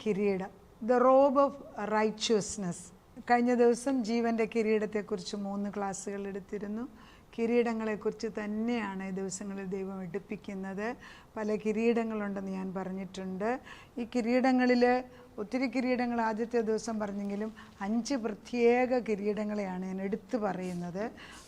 കിരീടം, the Rob of righteousness. കഴിഞ്ഞ ദിവസം ജീവൻ്റെ കിരീടത്തെക്കുറിച്ച് 3 ക്ലാസ്സുകൾ എടുത്തിരുന്നു. കിരീടങ്ങളെക്കുറിച്ച് തന്നെയാണ് ഈ ദിവസങ്ങളിൽ ദൈവം എടുപ്പിക്കുന്നത്. പല കിരീടങ്ങളുണ്ടെന്ന് ഞാൻ പറഞ്ഞിട്ടുണ്ട്. ഈ കിരീടങ്ങളിൽ ഒത്തിരി കിരീടങ്ങൾ ആദ്യത്തെ ദിവസം പറഞ്ഞെങ്കിലും 5 പ്രത്യേക കിരീടങ്ങളെയാണ് ഞാൻ എടുത്തു പറയുന്നത്.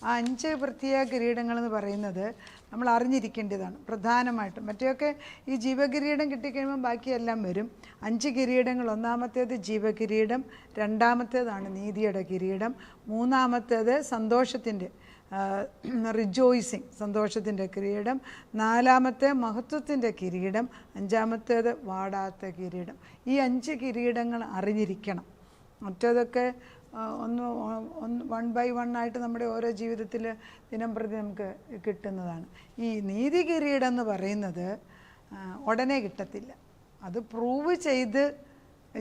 ആ 5 പ്രത്യേക കിരീടങ്ങളെന്ന് പറയുന്നത് നമ്മൾ അറിഞ്ഞിരിക്കേണ്ടതാണ് പ്രധാനമായിട്ടും. മറ്റൊക്കെ ഈ ജീവകിരീടം കിട്ടിക്കഴിയുമ്പോൾ ബാക്കിയെല്ലാം വരും. 5 കിരീടങ്ങൾ. ഒന്നാമത്തേത് ജീവകിരീടം, രണ്ടാമത്തേതാണ് നീതിയുടെ കിരീടം, മൂന്നാമത്തേത് സന്തോഷത്തിൻ്റെ റിജോയ്സിങ്, സന്തോഷത്തിൻ്റെ കിരീടം, നാലാമത്തെ മഹത്വത്തിൻ്റെ കിരീടം, അഞ്ചാമത്തേത് വാടാത്ത കിരീടം. ഈ 5 കിരീടങ്ങൾ അറിഞ്ഞിരിക്കണം. മറ്റേതൊക്കെ ഒന്ന് 1 by 1 ആയിട്ട് നമ്മുടെ ഓരോ ജീവിതത്തിൽ ദിനം പ്രതി നമുക്ക് കിട്ടുന്നതാണ്. ഈ നീതി കിരീടം എന്ന് പറയുന്നത് ഉടനെ കിട്ടത്തില്ല. അത് പ്രൂവ് ചെയ്ത്,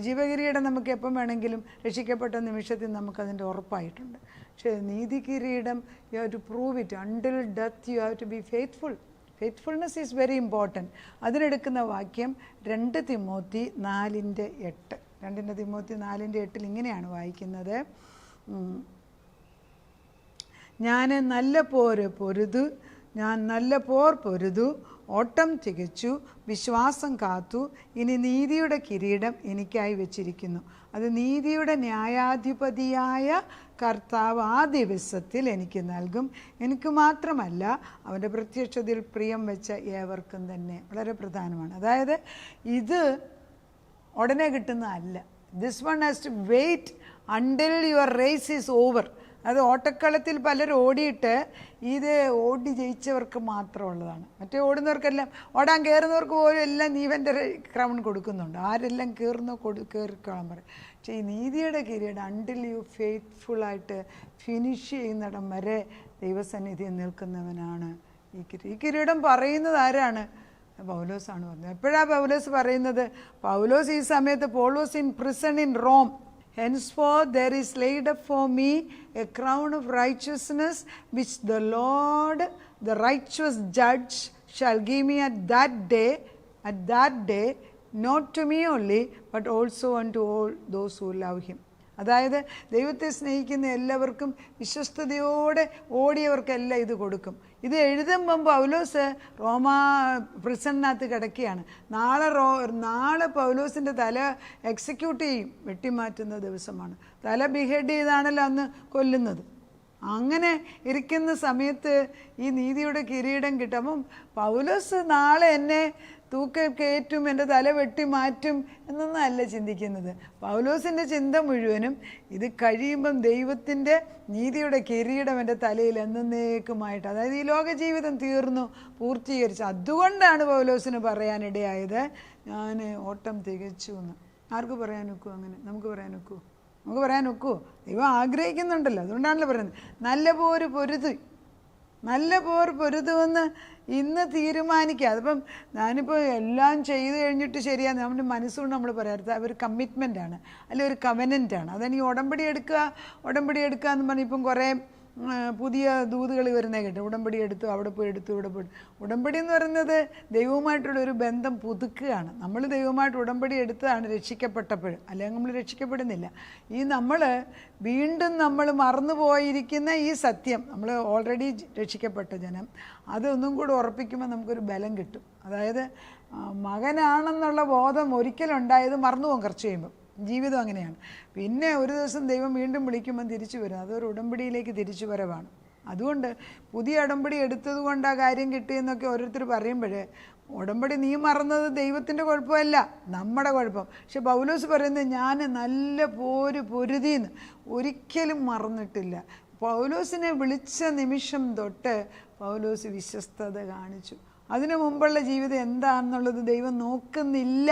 ജീവകിരീടം നമുക്ക് എപ്പം വേണമെങ്കിലും രക്ഷിക്കപ്പെട്ട നിമിഷത്തിൽ നമുക്കതിൻ്റെ ഉറപ്പായിട്ടുണ്ട്. പക്ഷേ നീതി കിരീടം you have to prove it until death. You have to be faithful. Faithfulness is very important. അതിനെടുക്കുന്ന വാക്യം 2 തിമോത്തി 4:8. 2 തിമോത്തി 4:8 ഇങ്ങനെയാണ് വായിക്കുന്നത്: ഞാൻ നല്ല പോർ പൊരുതു, ഓട്ടം തികച്ചു, വിശ്വാസം കാത്തു. ഇനി നീതിയുടെ കിരീടം എനിക്കായി വെച്ചിരിക്കുന്നു. അത് നീതിയുടെ ന്യായാധിപതിയായ കർത്താവ് ആ ദിവസത്തിൽ എനിക്ക് നൽകും. എനിക്ക് മാത്രമല്ല, അവൻ്റെ പ്രത്യക്ഷതയിൽ പ്രിയം വെച്ച ഏവർക്കും തന്നെ. വളരെ പ്രധാനമാണ്. അതായത് ഇത് ഉടനെ കിട്ടുന്നതല്ല. This one has to wait until your race is over. അത് ഓട്ടക്കളത്തിൽ പലരും ഓടിയിട്ട് ഇത് ഓടി ജയിച്ചവർക്ക് മാത്രമുള്ളതാണ്. മറ്റേ ഓടുന്നവർക്കെല്ലാം, ഓടാൻ കയറുന്നവർക്ക് പോലും എല്ലാം നീവൻ്റെ ക്രൗൺ കൊടുക്കുന്നുണ്ട്. ആരെല്ലാം കയറിക്കോളാൻ പറയും. പക്ഷേ ഈ നീതിയുടെ കിരീടം അണ്ടിൽ യു ഫെയ്ത്ത്ഫുള്ളായിട്ട് ഫിനിഷ് ചെയ്യുന്നിടം വരെ ദൈവസന്നിധിയിൽ നിൽക്കുന്നവനാണ് ഈ കിരീടം. പറയുന്നത് ആരാണ്? പൗലോസാണ് പറഞ്ഞത്. എപ്പോഴാണ് പൗലോസ് പറയുന്നത്? പൗലോസ് ഈ സമയത്ത് Paul was in prison in Rome. Henceforth there is laid up for me a crown of righteousness, which the Lord, the righteous judge, shall give me at that day, not to me only, but also unto all those who love him. അതായത് ദൈവത്തെ സ്നേഹിക്കുന്ന എല്ലാവർക്കും, വിശ്വസ്തയോടെ ഓടിയവർക്കെല്ലാം ഇത് കൊടുക്കും. ഇത് എഴുതുമ്പം പൗലോസ് റോമാ പ്രിസണിനകത്ത് കിടക്കുകയാണ്. നാളെ പൗലോസിൻ്റെ തല എക്സിക്യൂട്ട് ചെയ്യും, വെട്ടിമാറ്റുന്ന ദിവസമാണ്. തല ബിഹെഡ് ചെയ്താണല്ലോ അന്ന് കൊല്ലുന്നത്. അങ്ങനെ ഇരിക്കുന്ന സമയത്ത് ഈ നീതിയുടെ കിരീടം കിട്ടും. അപ്പം പൗലോസ് നാളെ എന്നെ തൂക്കക്കയറ്റും, എൻ്റെ തല വെട്ടി മാറ്റും എന്നൊന്നും അല്ല ചിന്തിക്കുന്നത്. പൗലോസിൻ്റെ ചിന്ത മുഴുവനും ഇത് കഴിയുമ്പം ദൈവത്തിൻ്റെ നീതിയുടെ കിരീടം എൻ്റെ തലയിൽ എന്നേക്കുമായിട്ട്, അതായത് ഈ ലോക ജീവിതം തീർന്നു, പൂർത്തീകരിച്ചു. അതുകൊണ്ടാണ് പൗലോസിന് പറയാനിടയായത്, ഞാൻ ഓട്ടം തികച്ചു എന്ന്. ആർക്ക് പറയാൻ ഒക്കുമോ അങ്ങനെ? നമുക്ക് പറയാൻ ഒക്കുമോ? നമുക്ക് പറയാൻ ഒക്കുമോ? ദൈവം ആഗ്രഹിക്കുന്നുണ്ടല്ലോ. അതുകൊണ്ടാണല്ലോ പറയുന്നത് നല്ല പോർ പൊരുതുമെന്ന് ഇന്ന് തീരുമാനിക്കുക. അതിപ്പം ഞാനിപ്പോൾ എല്ലാം ചെയ്ത് കഴിഞ്ഞിട്ട് ശരിയാണ് നമ്മുടെ മനസ്സുകൊണ്ട് നമ്മൾ പറയാറുണ്ട്. അതൊരു കമ്മിറ്റ്മെൻറ്റാണ്, അല്ലെങ്കിൽ ഒരു കവനൻ്റാണ്. അതാണ് ഈ ഉടമ്പടി എടുക്കുക എന്ന് പറഞ്ഞ് ഇപ്പം കുറേ പുതിയ ദൂതുകൾ വരുന്നേ കേട്ടോ. ഉടമ്പടി എടുത്തു, അവിടെ പോയി എടുത്തു, ഇവിടെ പോയി. ഉടമ്പടി എന്ന് പറയുന്നത് ദൈവവുമായിട്ടുള്ളൊരു ബന്ധം പുതുക്കുകയാണ്. നമ്മൾ ദൈവമായിട്ട് ഉടമ്പടി എടുത്തതാണ് രക്ഷിക്കപ്പെട്ടപ്പോൾ, അല്ലെങ്കിൽ നമ്മൾ രക്ഷിക്കപ്പെടുന്നില്ല. ഈ വീണ്ടും നമ്മൾ മറന്നുപോയിരിക്കുന്ന ഈ സത്യം, നമ്മൾ ഓൾറെഡി രക്ഷിക്കപ്പെട്ട ജനം, അതൊന്നും കൂടെ ഉറപ്പിക്കുമ്പോൾ നമുക്കൊരു ബലം കിട്ടും. അതായത് മകനാണെന്നുള്ള ബോധം ഒരിക്കലുണ്ടായത് മറന്നു പോകും കുറച്ച് കഴിയുമ്പോൾ. ജീവിതം അങ്ങനെയാണ്. പിന്നെ ഒരു ദിവസം ദൈവം വീണ്ടും വിളിക്കുമ്പം തിരിച്ചു വരും. അതൊരു ഉടമ്പടിയിലേക്ക് തിരിച്ചു വരവാണ്. അതുകൊണ്ട് പുതിയ ഉടമ്പടി എടുത്തത് കൊണ്ട് ആ കാര്യം കിട്ടിയെന്നൊക്കെ ഓരോരുത്തർ പറയുമ്പോഴേ, ഉടമ്പടി നീ മറന്നത് ദൈവത്തിൻ്റെ കുഴപ്പമല്ല, നമ്മുടെ കുഴപ്പം. പക്ഷെ പൗലോസ് പറയുന്നത് ഞാൻ നല്ല പൊരുതിന്ന് ഒരിക്കലും മറന്നിട്ടില്ല. പൗലോസിനെ വിളിച്ച നിമിഷം തൊട്ട് പൗലോസ് വിശ്വസ്തത കാണിച്ചു. അതിനു മുമ്പുള്ള ജീവിതം എന്താണെന്നുള്ളത് ദൈവം നോക്കുന്നില്ല.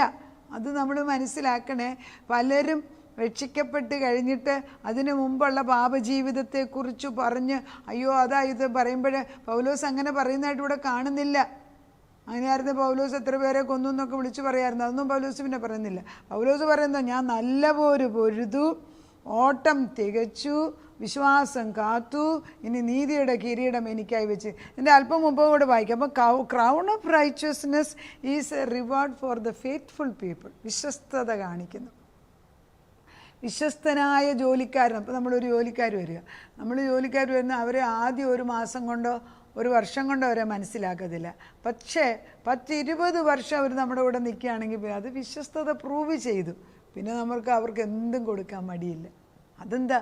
അത് നമ്മൾ മനസ്സിലാക്കണേ. പലരും രക്ഷിക്കപ്പെട്ട് കഴിഞ്ഞിട്ട് അതിനു മുമ്പുള്ള പാപജീവിതത്തെക്കുറിച്ച് പറഞ്ഞ് അയ്യോ അതാ ഇത് പറയുമ്പോൾ പൗലോസ് അങ്ങനെ പറയുന്നതായിട്ട് ഇവിടെ കാണുന്നില്ല. അങ്ങനെയായിരുന്നു പൗലോസ് എത്ര പേരെ കൊന്നു എന്നൊക്കെ വിളിച്ച് പറയായിരുന്നു. അതൊന്നും പൗലോസ് പിന്നെ പറയുന്നില്ല. പൗലോസ് പറയുന്നത് ഞാൻ നല്ല പോര് പൊരുതു, ഓട്ടം തികച്ചു, വിശ്വാസം കാത്തു, ഇനി നീതിയുടെ കിരീടം എനിക്കായി വെച്ച്. എൻ്റെ അല്പം മുമ്പ് കൂടെ വായിക്കാം. അപ്പോൾ crown of righteousness is A reward for the faithful people. വിശ്വസ്തത കാണിക്കുന്നു. വിശ്വസ്തനായ ജോലിക്കാരൻ. അപ്പോൾ നമ്മളൊരു ജോലിക്കാർ വരിക, നമ്മൾ ജോലിക്കാർ വരുന്ന അവരെ ആദ്യം ഒരു മാസം കൊണ്ടോ ഒരു വർഷം കൊണ്ടോ അവരെ മനസ്സിലാക്കത്തില്ല. പക്ഷേ 10-20 വർഷം അവർ നമ്മുടെ കൂടെ നിൽക്കുകയാണെങ്കിൽ അത് വിശ്വസ്തത പ്രൂവ് ചെയ്തു. പിന്നെ അവർക്ക് എന്തും കൊടുക്കാൻ മടിയില്ല. അതെന്താ?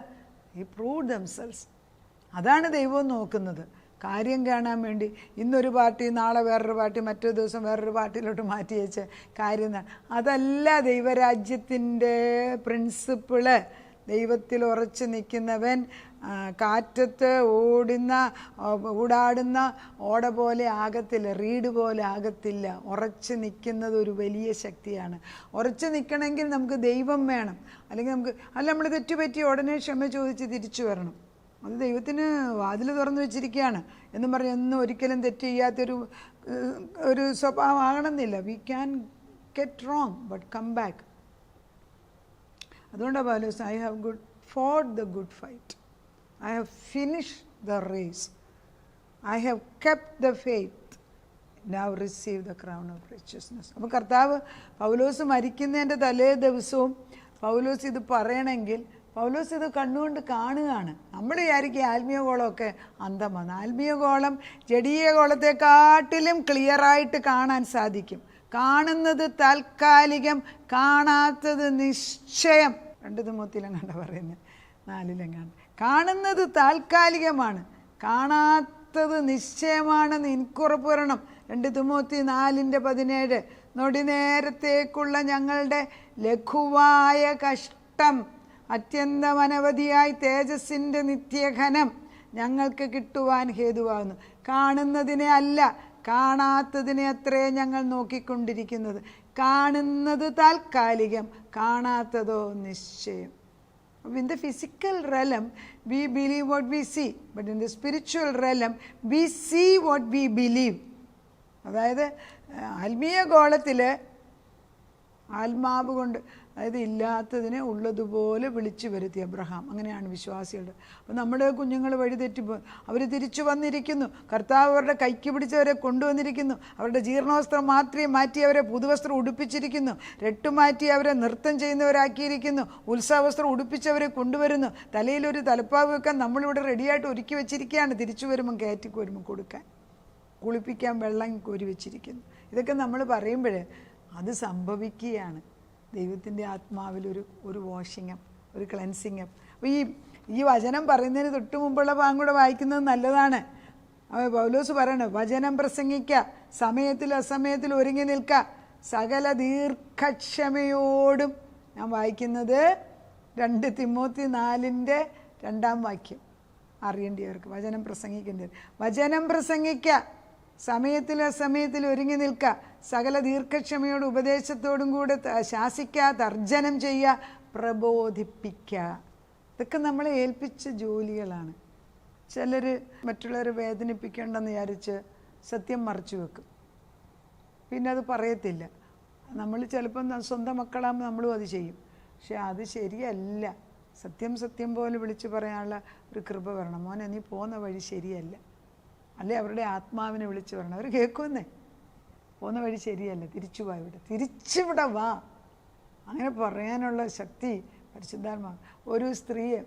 ഈ പ്രൂവ് ദംസെൽസ്. അതാണ് ദൈവം നോക്കുന്നത്. കാര്യം കാണാൻ വേണ്ടി ഇന്നൊരു പാർട്ടി, നാളെ വേറൊരു പാർട്ടി, മറ്റൊരു ദിവസം വേറൊരു പാർട്ടിയിലോട്ട് മാറ്റി വെച്ച കാര്യം. അതല്ല ദൈവരാജ്യത്തിൻ്റെ പ്രിൻസിപ്പിള്. ദൈവത്തിൽ ഉറച്ചു നിൽക്കുന്നവൻ കാറ്റത്ത് ഊടാടുന്ന ഓട പോലെ ആകത്തില്ല, റീഡ് പോലെ ആകത്തില്ല. ഉറച്ചു നിൽക്കുന്നത് ഒരു വലിയ ശക്തിയാണ്. ഉറച്ചു നിൽക്കണമെങ്കിൽ നമുക്ക് ദൈവം വേണം. അല്ലെങ്കിൽ നമ്മൾ തെറ്റുപറ്റി ഉടനെ ക്ഷമ ചോദിച്ച് തിരിച്ചു വരണം. അത് ദൈവത്തിന് വാതിൽ തുറന്നു വെച്ചിരിക്കുകയാണ് എന്നും പറഞ്ഞ് ഒന്നും ഒരിക്കലും തെറ്റ് ചെയ്യാത്തൊരു സ്വഭാവമാകണമെന്നില്ല. We can get wrong but come back. അതുകൊണ്ടാണ് Paulose I have fought the good fight, I have finished the race, I have kept the faith, now receive the crown of righteousness. അപ്പോൾ കർത്താവ് പൗലോസ് മരിക്കുന്നതിൻ്റെ തലേ ദിവസവും പൗലോസ് ഇത് പറയണമെങ്കിൽ പൗലോസ് ഇത് കണ്ണുകൊണ്ട് കാണുകയാണ്. നമ്മൾ വിചാരിക്കുക ആത്മീയ ഗോളമൊക്കെ അന്തമാണ്. ആത്മീയ ഗോളം ജഡീയ ഗോളത്തെക്കാട്ടിലും ക്ലിയറായിട്ട് കാണാൻ സാധിക്കും. കാണുന്നത് താൽക്കാലികം, കാണാത്തത് നിശ്ചയം. 2 തിമോത്തിയിലെങ്ങാണ്ട പറയുന്നത്, 4 കാണുന്നത് താൽക്കാലികമാണ്, കാണാത്തത് നിശ്ചയമാണെന്ന് എനിക്കുറപ്പ് വരണം. 2 തിമോത്തി 4:17 നൊടി നേരത്തേക്കുള്ള ഞങ്ങളുടെ ലഘുവായ കഷ്ടം അത്യന്തമനവധിയായി തേജസ്സിൻ്റെ നിത്യഘനം ഞങ്ങൾക്ക് കിട്ടുവാൻ ഹേതുവാകുന്നു. കാണുന്നതിനെ അല്ല, കാണാത്തതിനെ അത്രേ ഞങ്ങൾ നോക്കിക്കൊണ്ടിരിക്കുന്നത്. കാണുന്നത് താൽക്കാലികം, കാണാത്തതോ നിശ്ചയം. In the physical realm we believe what we see, but in the spiritual realm we see what we believe. അതായത് ആത്മീയ ഗോളത്തിൽ ആത്മാവ് കൊണ്ട്, അതായത് ഇല്ലാത്തതിനെ ഉള്ളതുപോലെ വിളിച്ചു വരുത്തി അബ്രഹാം. അങ്ങനെയാണ് വിശ്വാസികളുടെ. അപ്പോൾ നമ്മുടെ കുഞ്ഞുങ്ങൾ വഴിതെറ്റിപ്പോയി, അവർ തിരിച്ചു വന്നിരിക്കുന്നു. കർത്താവ് അവരുടെ കൈക്ക് പിടിച്ചവരെ കൊണ്ടുവന്നിരിക്കുന്നു. അവരുടെ ജീർണവസ്ത്രം മാത്രമേ മാറ്റി അവരെ പുതുവസ്ത്രം ഉടുപ്പിച്ചിരിക്കുന്നു. രട്ടുമാറ്റി അവരെ നൃത്തം ചെയ്യുന്നവരാക്കിയിരിക്കുന്നു. ഉത്സവവസ്ത്രം ഉടുപ്പിച്ചവരെ കൊണ്ടുവരുന്നു. തലയിലൊരു തലപ്പാവ് വെക്കാൻ നമ്മളിവിടെ റെഡിയായിട്ട് ഒരുക്കി വെച്ചിരിക്കുകയാണ്. തിരിച്ചു വരുമ്പം കയറ്റി വരുമ്പം കൊടുക്കാൻ, കുളിപ്പിക്കാൻ വെള്ളം കോരി വെച്ചിരിക്കുന്നു. ഇതൊക്കെ നമ്മൾ പറയുമ്പോൾ അത് സംഭവിക്കുകയാണ്. ദൈവത്തിൻ്റെ ആത്മാവിലൊരു വാഷിംഗ് അപ്പ്, ഒരു ക്ലെൻസിങ് അപ്പ്. അപ്പോൾ ഈ വചനം പറയുന്നതിന് തൊട്ട് മുമ്പുള്ള ഭാഗം കൂടെ വായിക്കുന്നത് നല്ലതാണ്. പൗലോസ് പറയണം, വചനം പ്രസംഗിക്കുക, സമയത്തിൽ അസമയത്തിൽ ഒരുങ്ങി നിൽക്കുക, സകല ദീർഘക്ഷമയോടും. ഞാൻ വായിക്കുന്നത് 2 തിമോത്തി 4:2 അറിയേണ്ടിയവർക്ക്. വചനം പ്രസംഗിക്കേണ്ടത്, വചനം പ്രസംഗിക്കുക, സമയത്തിൽ അസമയത്തിൽ ഒരുങ്ങി നിൽക്കുക, സകല ദീർഘക്ഷമയോട് ഉപദേശത്തോടും കൂടെ ശാസിക്കുക, തർജ്ജനം ചെയ്യുക, പ്രബോധിപ്പിക്കുക. ഇതൊക്കെ നമ്മളെ ഏൽപ്പിച്ച ജോലികളാണ്. ചിലർ മറ്റുള്ളവരെ വേദനിപ്പിക്കേണ്ടെന്ന് വിചാരിച്ച് സത്യം മറച്ചു വെക്കും, പിന്നെ അത് പറയത്തില്ല. നമ്മൾ ചിലപ്പം സ്വന്തം മക്കളാകുമ്പോൾ നമ്മളും അത് ചെയ്യും. പക്ഷെ അത് ശരിയല്ല. സത്യം പോലെ വിളിച്ച് പറയാനുള്ള ഒരു കൃപ വരണം. മോനെ നീ പോകുന്ന വഴി ശരിയല്ല. അല്ലെ അവരുടെ ആത്മാവിനെ വിളിച്ച് പറയണം. അവർ കേൾക്കുന്നേ, പോകുന്ന വഴി ശരിയല്ല, തിരിച്ചിവിടെ വാ. അങ്ങനെ പറയാനുള്ള ശക്തി പരിശുദ്ധാത്മാവ്. ഒരു സ്ത്രീയെ,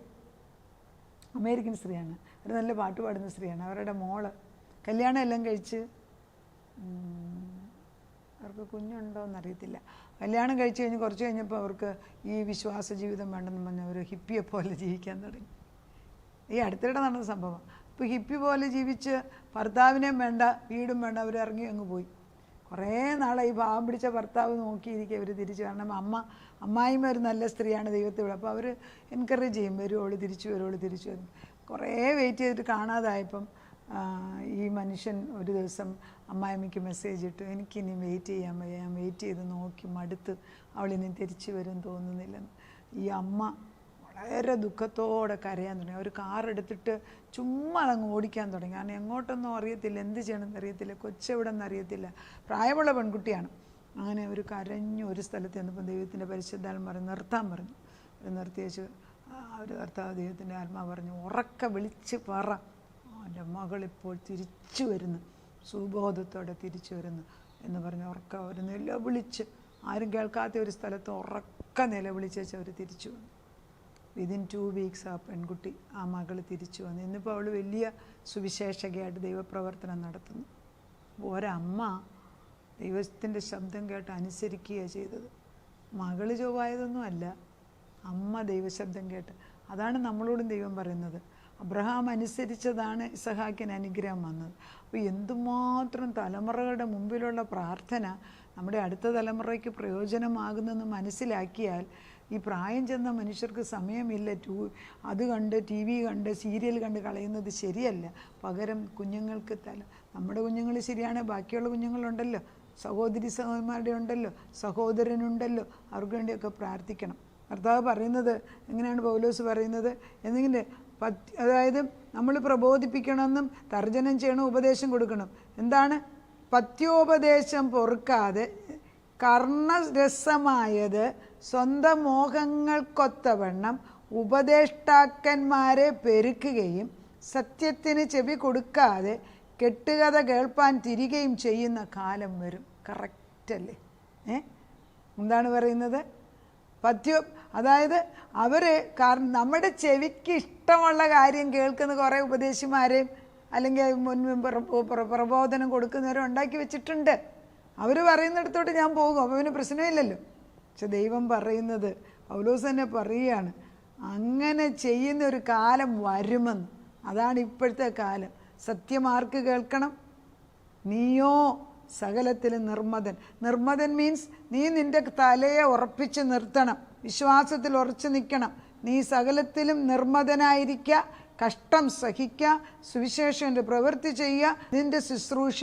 അമേരിക്കൻ സ്ത്രീയാണ്, ഒരു നല്ല പാട്ട് പാടുന്ന സ്ത്രീയാണ്. അവരുടെ മോള് കല്യാണം എല്ലാം കഴിച്ച്, അവർക്ക് കുഞ്ഞുണ്ടോയെന്നറിയത്തില്ല. കല്യാണം കഴിച്ച് കഴിഞ്ഞ് കുറച്ച് കഴിഞ്ഞപ്പോൾ അവർക്ക് ഈ വിശ്വാസ ജീവിതം വേണ്ടെന്ന് പറഞ്ഞാൽ അവർ ഹിപ്പിയെ പോലെ ജീവിക്കാൻ തുടങ്ങി. ഈ അടുത്തിടെ നടന്ന സംഭവം. ഇപ്പോൾ ഹിപ്പി പോലെ ജീവിച്ച് ഭർത്താവിനെയും വേണ്ട, വീടും വേണ്ട, അവർ ഇറങ്ങി അങ്ങ് പോയി. കുറേ നാളായി പാവം പിടിച്ച ഭർത്താവ് നോക്കിയിരിക്കുക അവർ തിരിച്ചു. കാരണം അമ്മായിമ്മ ഒരു നല്ല സ്ത്രീയാണ് ദൈവത്തോട്. അപ്പോൾ അവർ എൻകറേജ് ചെയ്യും, വരുവോള് തിരിച്ചു വരും. കുറേ വെയിറ്റ് ചെയ്തിട്ട് കാണാതായപ്പം ഈ മനുഷ്യൻ ഒരു ദിവസം അമ്മായിമ്മയ്ക്ക് മെസ്സേജ് ഇട്ടു, എനിക്കിനി വെയിറ്റ് ചെയ്യാൻ വയ്യ, ഞാൻ വെയിറ്റ് ചെയ്ത് നോക്കി മടുത്ത്, അവളിനി തിരിച്ചു വരും തോന്നുന്നില്ലെന്ന്. ഈ അമ്മ വളരെ ദുഃഖത്തോടെ കരയാൻ തുടങ്ങി. ഒരു കാറെടുത്തിട്ട് ചുമ്മാ അങ്ങ് ഓടിക്കാൻ തുടങ്ങി. കാരണം എങ്ങോട്ടൊന്നും അറിയത്തില്ല, എന്ത് ചെയ്യണമെന്ന് അറിയത്തില്ല, കൊച്ചെവിടെന്ന് അറിയത്തില്ല, പ്രായമുള്ള പെൺകുട്ടിയാണ്. അങ്ങനെ ഒരു കരഞ്ഞു. ഒരു സ്ഥലത്ത് ചെന്നപ്പോൾ ദൈവത്തിൻ്റെ പരിശുദ്ധാത്മാവ് നിർത്താൻ പറഞ്ഞു. നിർത്തി വെച്ച് ഒരു കർത്താവ് ദൈവത്തിൻ്റെ ആത്മാവ് പറഞ്ഞു, ഉറക്കെ വിളിച്ച് പറ, എൻ്റെ മകളിപ്പോൾ തിരിച്ചു വരുന്നു, സുബോധത്തോടെ തിരിച്ചു വരുന്നു എന്ന് പറഞ്ഞ് ഉറക്ക അവർ നിലവിളിച്ച്, ആരും കേൾക്കാത്ത ഒരു സ്ഥലത്ത് ഉറക്ക നിലവിളിച്ച് അവർ തിരിച്ചു വന്നു. വിതിൻ 2 വീക്സ് ആ പെൺകുട്ടി, ആ മകൾ തിരിച്ചു വന്നു. ഇന്നിപ്പോൾ അവൾ വലിയ സുവിശേഷകയായിട്ട് ദൈവപ്രവർത്തനം നടത്തുന്നു. ഒരമ്മ ദൈവത്തിൻ്റെ ശബ്ദം കേട്ട് അനുസരിക്കുകയാണ് ചെയ്തത്. മകൾ ചൊവ്വായതൊന്നും അല്ല, അമ്മ ദൈവശബ്ദം കേട്ട്. അതാണ് നമ്മളോടും ദൈവം പറയുന്നത്. അബ്രഹാം അനുസരിച്ചതാണ് ഇസഹാക്കിന് അനുഗ്രഹം വന്നത്. അപ്പോൾ എന്തുമാത്രം തലമുറകളുടെ മുമ്പിലുള്ള പ്രാർത്ഥന നമ്മുടെ അടുത്ത തലമുറയ്ക്ക് പ്രയോജനമാകുന്നെന്ന് മനസ്സിലാക്കിയാൽ ഈ പ്രായം ചെന്ന മനുഷ്യർക്ക് സമയമില്ല അത് കണ്ട് TV കണ്ട് സീരിയൽ കണ്ട് കളയുന്നത് ശരിയല്ല. പകരം കുഞ്ഞുങ്ങൾക്ക് നമ്മുടെ കുഞ്ഞുങ്ങൾ ശരിയാണ്, ബാക്കിയുള്ള കുഞ്ഞുങ്ങളുണ്ടല്ലോ, സഹോദരി സഹോദരന്മാരുടെ ഉണ്ടല്ലോ, സഹോദരനുണ്ടല്ലോ, അവർക്ക് വേണ്ടിയൊക്കെ പ്രാർത്ഥിക്കണം. കർത്താവ് പറയുന്നത് എങ്ങനെയാണ്? പൗലോസ് പറയുന്നത് എന്തെങ്കിലും അതായത് നമ്മൾ പ്രബോധിപ്പിക്കണമെന്നും തർജ്ജനം ചെയ്യണം, ഉപദേശം കൊടുക്കണം. എന്താണ്? പത്യോപദേശം പൊറുക്കാതെ കർണരസമായത് സ്വന്തം മോഹങ്ങൾക്കൊത്തവണ്ണം ഉപദേഷ്ടാക്കന്മാരെ പെരുക്കുകയും സത്യത്തിന് ചെവി കൊടുക്കാതെ കെട്ടുകഥ കേൾപ്പാൻ തിരികെയും ചെയ്യുന്ന കാലം വരും. കറക്റ്റല്ലേ? എന്താണ് പറയുന്നത്? അതായത് അവർ നമ്മുടെ ചെവിക്ക് ഇഷ്ടമുള്ള കാര്യം കേൾക്കുന്ന കുറേ ഉപദേശിമാരെയും അല്ലെങ്കിൽ പ്രബോധനം കൊടുക്കുന്നവരും ഉണ്ടാക്കി വെച്ചിട്ടുണ്ട്. അവർ പറയുന്നിടത്തോട്ട് ഞാൻ പോകും, അപ്പോൾ അവന് പ്രശ്നമില്ലല്ലോ. പക്ഷെ ദൈവം പറയുന്നത്, പൗലോസ് തന്നെ പറയുകയാണ്, അങ്ങനെ ചെയ്യുന്ന ഒരു കാലം വരുമെന്ന്. അതാണ് ഇപ്പോഴത്തെ കാലം. സത്യം ആർക്ക് കേൾക്കണം? നീയോ സകലത്തിലും നിർമ്മതൻ. നിർമ്മതൻ മീൻസ് നീ നിൻ്റെ തലയെ ഉറപ്പിച്ച് നിർത്തണം, വിശ്വാസത്തിൽ ഉറച്ചു നിൽക്കണം. നീ സകലത്തിലും നിർമ്മതനായിരിക്കുക, കഷ്ടം സഹിക്കുക, സുവിശേഷൻ്റെ പ്രവൃത്തി ചെയ്യുക, നിൻ്റെ ശുശ്രൂഷ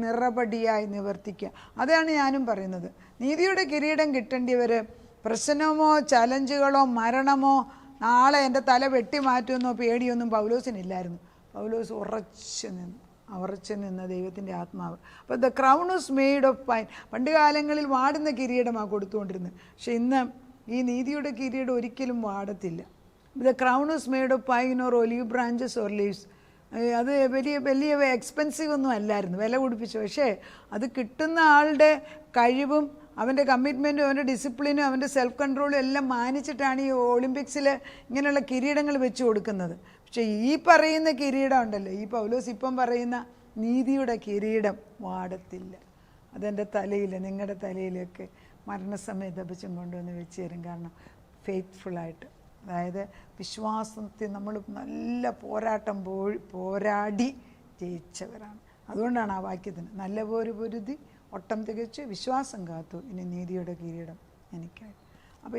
നിറപടിയായി നിവർത്തിക്കുക. അതാണ് ഞാനും പറയുന്നത്. നീതിയുടെ കിരീടം കിട്ടേണ്ടിയവർ പ്രശ്നമോ ചലഞ്ചുകളോ മരണമോ നാളെ എൻ്റെ തല വെട്ടിമാറ്റുമെന്നോ പേടിയൊന്നും പൗലോസിനില്ലായിരുന്നു. പൗലോസ് ഉറച്ചു നിന്ന ദൈവത്തിൻ്റെ ആത്മാവ്. അപ്പോൾ the crown is made of pine. പണ്ട് കാലങ്ങളിൽ വാടുന്ന കിരീടമാണ് കൊടുത്തുകൊണ്ടിരുന്നത്. പക്ഷെ ഇന്ന് ഈ നീതിയുടെ കിരീടം ഒരിക്കലും വാടത്തില്ല. The crown is made of pine or olive branches or leaves. അത് വലിയ എക്സ്പെൻസീവ് ഒന്നും അല്ലായിരുന്നു, വില കുടിപ്പിച്ചു. പക്ഷേ അത് കിട്ടുന്ന ആളുടെ കഴിവും അവൻ്റെ കമ്മിറ്റ്മെൻറ്റും അവൻ്റെ ഡിസിപ്ലിനും അവൻ്റെ സെൽഫ് കൺട്രോളും എല്ലാം മാനിച്ചിട്ടാണ് ഈ ഒളിമ്പിക്സിൽ ഇങ്ങനെയുള്ള കിരീടങ്ങൾ വെച്ച് കൊടുക്കുന്നത്. പക്ഷേ ഈ പറയുന്ന കിരീടം ഉണ്ടല്ലോ, ഈ പൗലോസ് ഇപ്പം പറയുന്ന നീതിയുടെ കിരീടം വാടത്തില്ല. അതെൻ്റെ തലയിൽ, നിങ്ങളുടെ തലയിലൊക്കെ മരണസമയത്ത് അപച്ചും കൊണ്ടുവന്ന് വെച്ച് തരും. കാരണം ഫെയ്ത്ത്ഫുള്ളായിട്ട്, അതായത് വിശ്വാസത്തിൽ നമ്മൾ നല്ല പോരാടി ജയിച്ചവരാണ്. അതുകൊണ്ടാണ് ആ വാക്യത്തിന് നല്ല പോര് പൊരുതി ഒട്ടം തികച്ച് വിശ്വാസം കാത്തു, ഇനി നീതിയുടെ കിരീടം എനിക്കായി. അപ്പോൾ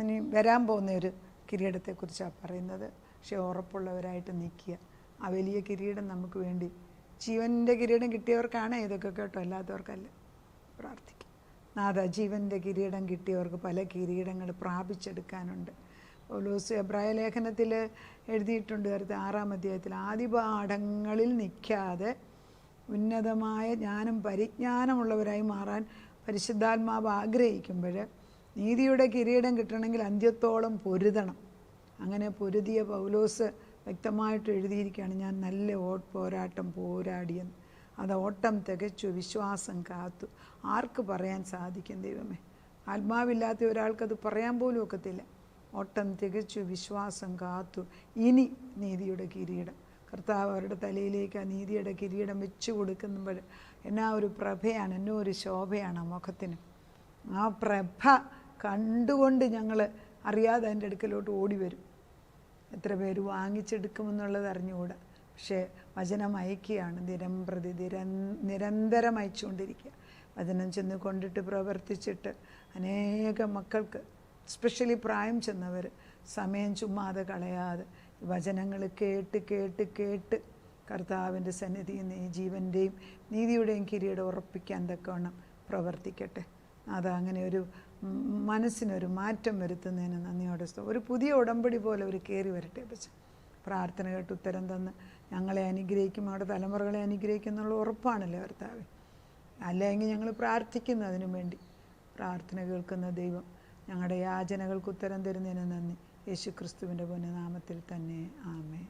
ഇനി വരാൻ പോകുന്ന ഒരു കിരീടത്തെക്കുറിച്ചാണ് പറയുന്നത്. പക്ഷേ ഉറപ്പുള്ളവരായിട്ട് നിൽക്കുക. ആ വലിയ കിരീടം നമുക്ക് വേണ്ടി, ജീവൻ്റെ കിരീടം കിട്ടിയവർക്കാണ് ഇതൊക്കെ കേട്ടോ, അല്ലാത്തവർക്കല്ല. പ്രാർത്ഥിക്കുക. നാഥ, ജീവൻ്റെ കിരീടം കിട്ടിയവർക്ക് പല കിരീടങ്ങൾ പ്രാപിച്ചെടുക്കാനുണ്ട്. പൗലോസ് എബ്രായ ലേഖനത്തിൽ എഴുതിയിട്ടുണ്ട്, 6-ാം അധ്യായത്തിൽ, ആദിപാഠങ്ങളിൽ നിൽക്കാതെ ഉന്നതമായ ജ്ഞാനം പരിജ്ഞാനമുള്ളവരായി മാറാൻ പരിശുദ്ധാത്മാവ് ആഗ്രഹിക്കുമ്പോൾ നീതിയുടെ കിരീടം കിട്ടണമെങ്കിൽ അന്ത്യത്തോളം പൊരുതണം. അങ്ങനെ പൊരുതിയ പൗലോസ് വ്യക്തമായിട്ട് എഴുതിയിരിക്കുകയാണ്, ഞാൻ നല്ല പോരാട്ടം പോരാടിയെന്ന്. അത് ഓട്ടം തികച്ചു, വിശ്വാസം കാത്തു. ആർക്ക് പറയാൻ സാധിക്കും? ദൈവമേ, ആത്മാവില്ലാത്ത ഒരാൾക്കത് പറയാൻ പോലും ഒക്കത്തില്ല. ഓട്ടം തികച്ചു, വിശ്വാസം കാത്തു, ഇനി നീതിയുടെ കിരീടം. കർത്താവ് അവരുടെ തലയിലേക്ക് ആ നീതിയുടെ കിരീടം വെച്ച് കൊടുക്കുമ്പോൾ എന്നാ ഒരു പ്രഭയാണ്, എന്നോ ഒരു ശോഭയാണ് ആ മുഖത്തിന്. ആ പ്രഭ കണ്ടുകൊണ്ട് ഞങ്ങൾ അറിയാതെ അതിൻ്റെ അടുക്കലോട്ട് ഓടി വരും. എത്ര പേര് വാങ്ങിച്ചെടുക്കുമെന്നുള്ളത് അറിഞ്ഞുകൂടാ. പക്ഷേ വചനം അയക്കുകയാണ്, നിരന്തരം അയച്ചുകൊണ്ടിരിക്കുക. വചനം ചെന്ന് കൊണ്ടിട്ട് പ്രവർത്തിച്ചിട്ട് അനേകം മക്കൾക്ക്, എസ്പെഷ്യലി പ്രായം ചെന്നവർ, സമയം ചുമ്മാതെ കളയാതെ വചനങ്ങൾ കേട്ട് കർത്താവിൻ്റെ സന്നിധിയിൽ നിന്ന് ഈ ജീവൻ്റെയും നീതിയുടെയും കിരീടം ഉറപ്പിക്കാൻ തക്കവണ്ണം പ്രവർത്തിക്കട്ടെ. അതങ്ങനെ ഒരു മനസ്സിനൊരു മാറ്റം വരുത്തുന്നതിന് നന്ദിയോടെ ഒരു പുതിയ ഉടമ്പടി പോലെ ഒരു കയറി വരട്ടെ. പക്ഷേ പ്രാർത്ഥന കേട്ട് ഉത്തരം തന്ന് ഞങ്ങളെ അനുഗ്രഹിക്കും, അവിടെ തലമുറകളെ അനുഗ്രഹിക്കും എന്നുള്ള ഉറപ്പാണല്ലോ കർത്താവേ. അല്ലെങ്കിൽ ഞങ്ങൾ പ്രാർത്ഥിക്കുന്നു അതിനു വേണ്ടി. പ്രാർത്ഥന കേൾക്കുന്ന ദൈവം, ഞങ്ങളുടെ യാചനകൾക്ക് ഉത്തരം തരുന്നതിന് നന്ദി. യേശുക്രിസ്തുവിൻ്റെ പുണ്യനാമത്തിൽ തന്നെ ആമേൻ.